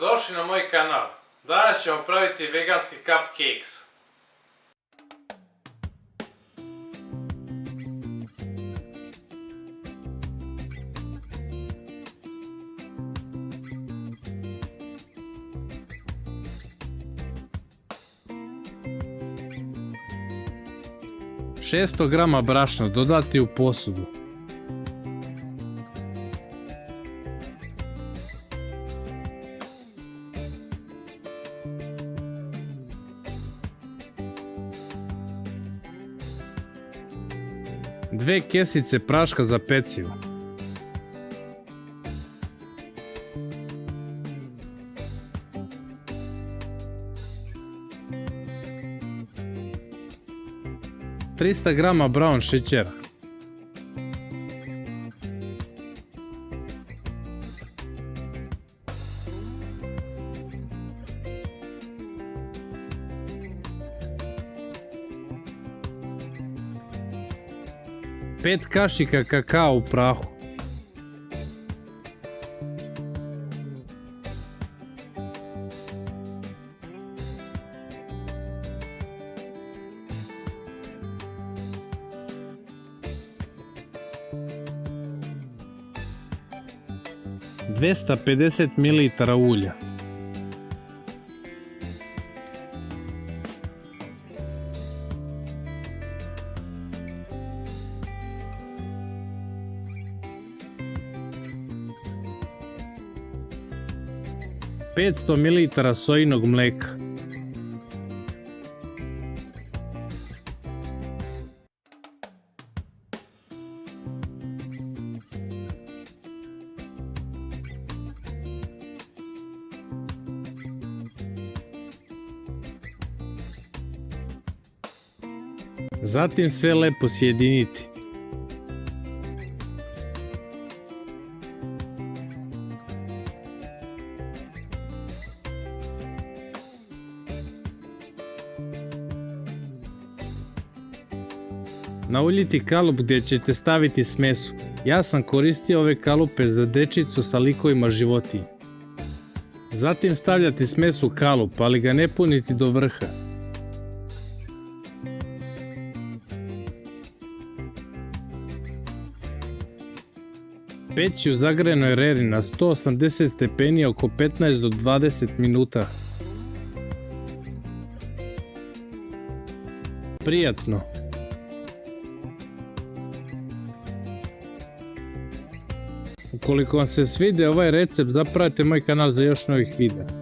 Dobrodošli na moj kanal. Danas ćemo praviti veganski cupcakes. Šesto grama brašna dodati u posudu. Dve kesice praška za pecivo. Trista grama brown šećera. Pet kašika kakao u prahu. Dvesta 50 ml ulja. Petsto ml sojinog mleka. Zatim sve lepo sjediniti. Nauljiti kalup gdje ćete staviti smesu. Ja sam koristio ove kalupe za dečicu sa likovima životinja. Zatim stavljati smesu u kalup, ali ga ne puniti do vrha. Peći u zagrejenoj reri na 180 stepeni oko 15 do 20 minuta. Prijatno! Ukoliko vam se svide ovaj recept, zapratite moj kanal za još novih videa.